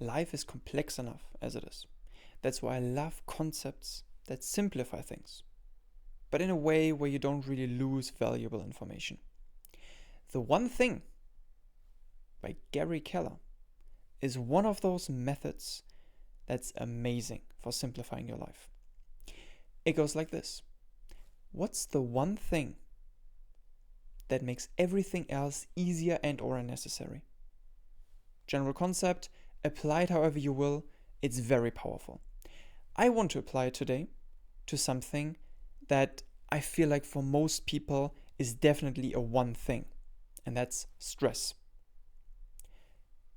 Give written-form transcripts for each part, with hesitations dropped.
life is complex enough as it is. That's why I love concepts that simplify things, but in a way where you don't really lose valuable information. The One Thing by Gary Keller is one of those methods that's amazing for simplifying your life. It goes like this. What's the one thing that makes everything else easier and or unnecessary? General concept, apply it however you will, it's very powerful. I want to apply it today to something that I feel like for most people is definitely a one thing, and that's stress.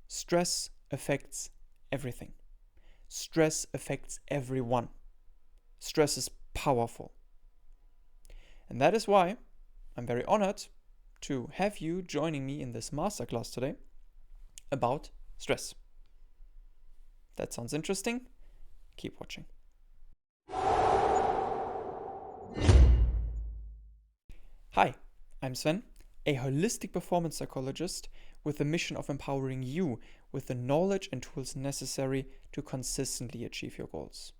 Stress affects everything. Stress affects everyone. Stress is powerful. And that is why I'm very honored to have you joining me in this masterclass today about stress. That sounds interesting? Keep watching. Hi, I'm Sven, a holistic performance psychologist with the mission of empowering you with the knowledge and tools necessary to consistently achieve your goals.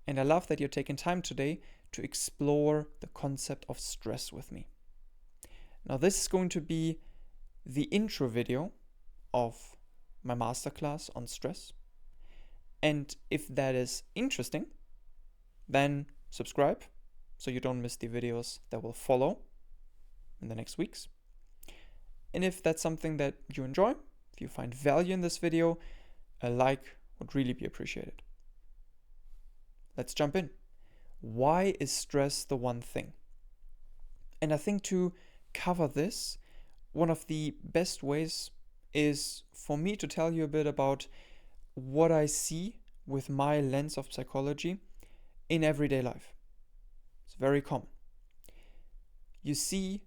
And I love that you're taking time today to explore the concept of stress with me. Now, this is going to be the intro video of my masterclass on stress. And if that is interesting, then subscribe so you don't miss the videos that will follow in the next weeks. And if that's something that you enjoy, if you find value in this video, a like would really be appreciated. Let's jump in. Why is stress the one thing? And I think to cover this, one of the best ways is for me to tell you a bit about what I see with my lens of psychology in everyday life. It's very common. You see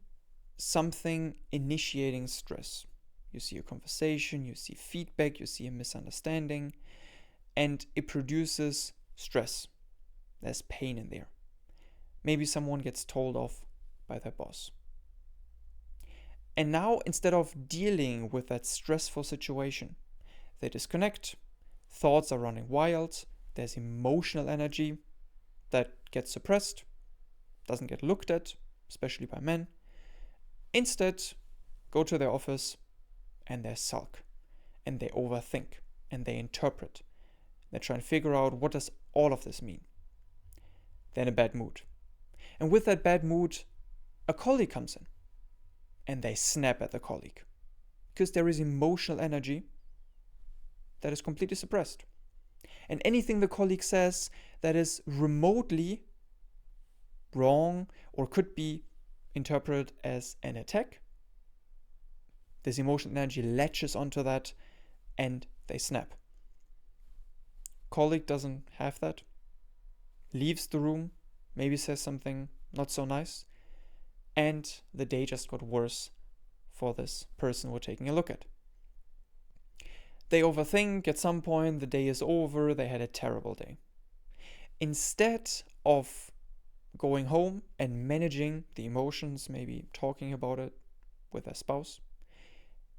something initiating stress. You see a conversation, you see feedback, you see a misunderstanding, and it produces stress. There's pain in there. Maybe someone gets told off by their boss. And now, instead of dealing with that stressful situation, they disconnect, thoughts are running wild, there's emotional energy that gets suppressed, doesn't get looked at, especially by men. Instead, go to their office and they sulk, and they overthink, and they interpret. They try and figure out, what does all of this mean? They're in a bad mood. And with that bad mood, a colleague comes in, and they snap at the colleague because there is emotional energy that is completely suppressed. And anything the colleague says that is remotely wrong or could be interpreted as an attack, this emotional energy latches onto that and they snap. Colleague doesn't have that, leaves the room, maybe says something not so nice, and the day just got worse for this person we're taking a look at. They overthink, at some point the day is over, they had a terrible day. Instead of going home and managing the emotions, maybe talking about it with their spouse,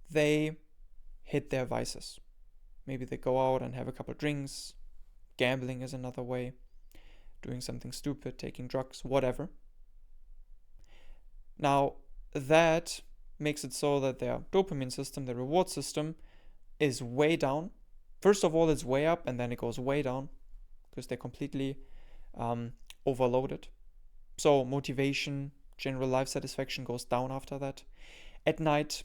they hit their vices. Maybe they go out and have a couple drinks, gambling is another way, doing something stupid, taking drugs, whatever. Now, that makes it so that their dopamine system, their reward system, is way down. First of all, it's way up, and then it goes way down because they're completely overloaded. So motivation, general life satisfaction goes down after that. At night,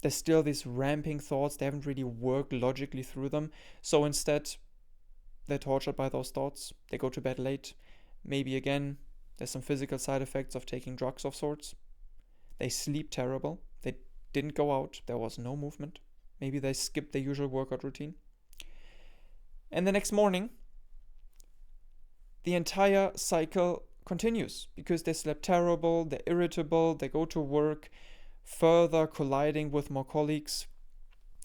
there's still these ramping thoughts. They haven't really worked logically through them. So instead, they're tortured by those thoughts. They go to bed late. Maybe again, there's some physical side effects of taking drugs of sorts. They sleep terrible. They didn't go out. There was no movement. Maybe they skipped their usual workout routine. And the next morning, the entire cycle continues because they slept terrible, they're irritable, they go to work, further colliding with more colleagues,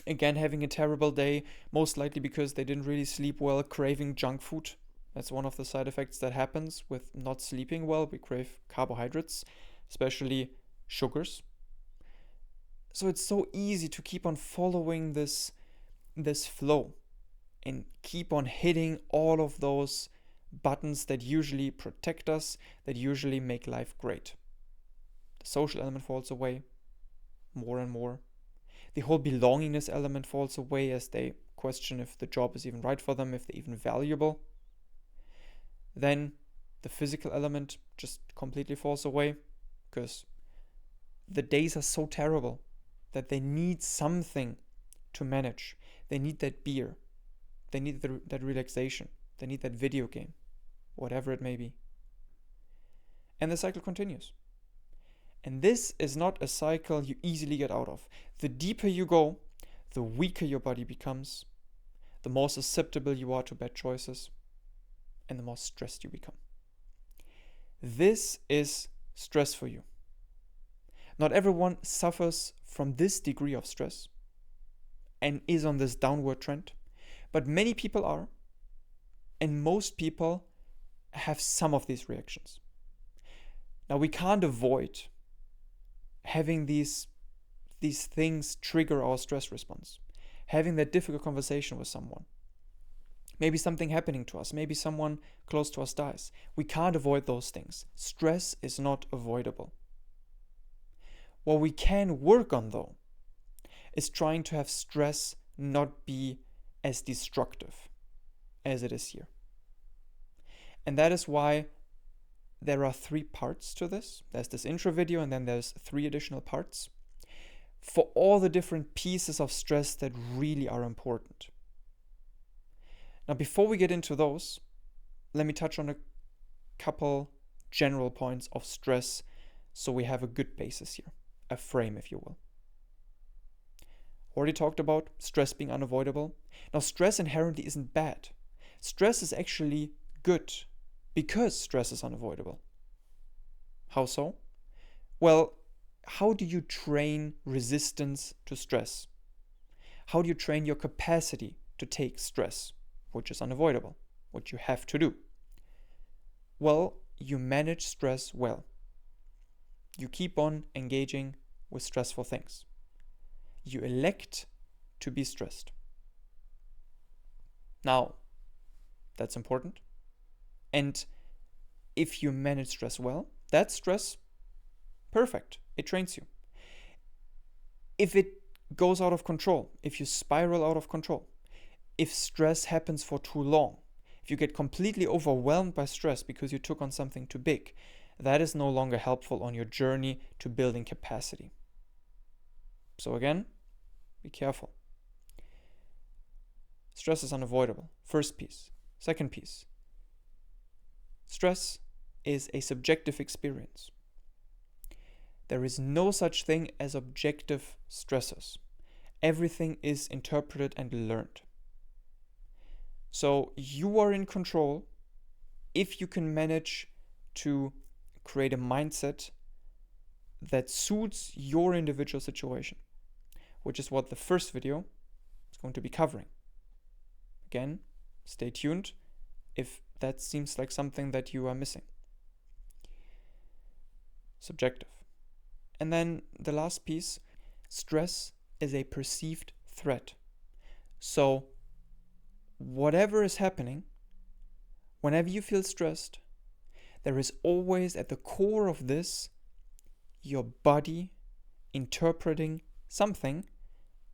again having a terrible day, most likely because they didn't really sleep well, craving junk food. That's one of the side effects that happens with not sleeping well. We crave carbohydrates, especially sugars. So it's so easy to keep on following this flow. and keep on hitting all of those buttons that usually protect us, that usually make life great. The social element falls away more and more. The whole belongingness element falls away as they question if the job is even right for them, if they're even valuable. Then the physical element just completely falls away because the days are so terrible that they need something to manage. They need that beer. They need that relaxation. They need that video game, whatever it may be. And the cycle continues. And this is not a cycle you easily get out of. The deeper you go, the weaker your body becomes, the more susceptible you are to bad choices, and the more stressed you become. This is stress for you. Not everyone suffers from this degree of stress and is on this downward trend, but many people are, and most people have some of these reactions. Now, we can't avoid having these things trigger our stress response. Having that difficult conversation with someone. Maybe something happening to us. Maybe someone close to us dies. We can't avoid those things. Stress is not avoidable. What we can work on, though, is trying to have stress not be as destructive as it is here. And that is why there are 3 parts to this. There's this intro video, and then there's 3 additional parts for all the different pieces of stress that really are important. Now, before we get into those, let me touch on a couple general points of stress so we have a good basis here, a frame, if you will. Already talked about stress being unavoidable. Now, stress inherently isn't bad. Stress is actually good because stress is unavoidable. How so? Well, how do you train resistance to stress? How do you train your capacity to take stress, which is unavoidable, what you have to do? Well, you manage stress well. You keep on engaging with stressful things. You elect to be stressed. Now, that's important. And if you manage stress well, that stress, perfect. It trains you. If it goes out of control, if you spiral out of control, if stress happens for too long, if you get completely overwhelmed by stress because you took on something too big, that is no longer helpful on your journey to building capacity. So again, be careful. Stress is unavoidable. First piece. Second piece. Stress is a subjective experience. There is no such thing as objective stressors. Everything is interpreted and learned. So you are in control if you can manage to create a mindset that suits your individual situation, which is what the first video is going to be covering. Again, stay tuned if that seems like something that you are missing. Subjective. And then the last piece, stress is a perceived threat. So whatever is happening, whenever you feel stressed, there is always at the core of this your body interpreting something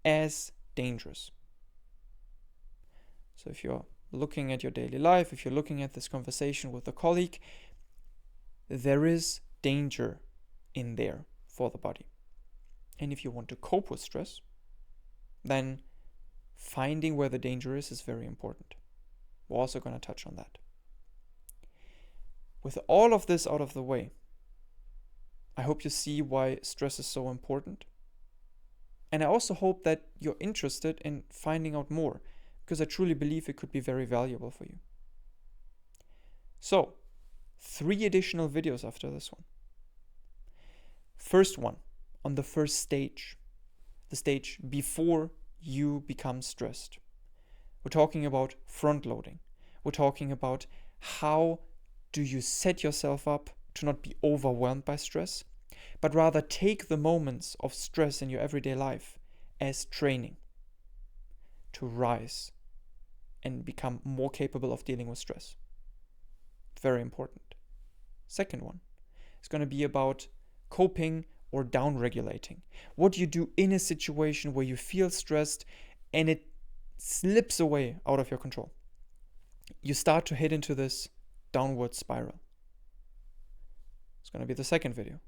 as dangerous. So if you're looking at your daily life, if you're looking at this conversation with a colleague, there is danger in there for the body. And if you want to cope with stress, then finding where the danger is very important. We're also going to touch on that. With all of this out of the way, I hope you see why stress is so important. And I also hope that you're interested in finding out more, because I truly believe it could be very valuable for you. So, 3 additional videos after this one. First one, on the first stage, the stage before you become stressed. We're talking about front loading. We're talking about how do you set yourself up to not be overwhelmed by stress, but rather take the moments of stress in your everyday life as training to rise and become more capable of dealing with stress. Very important. Second one is going to be about coping or down-regulating. What do you do in a situation where you feel stressed and it slips away out of your control? You start to hit into this downward spiral. It's going to be the second video.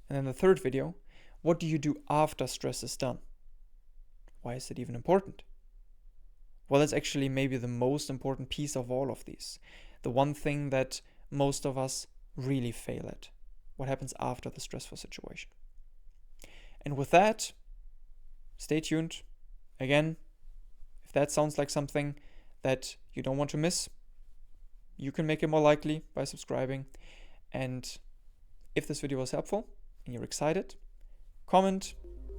And then the third video, what do you do after stress is done? Why is it even important? Well, it's actually maybe the most important piece of all of these. The one thing that most of us really fail at. What happens after the stressful situation? And with that, stay tuned. Again, if that sounds like something that you don't want to miss, you can make it more likely by subscribing. And if this video was helpful and you're excited, comment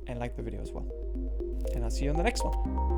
and like the video as well. And I'll see you in the next one.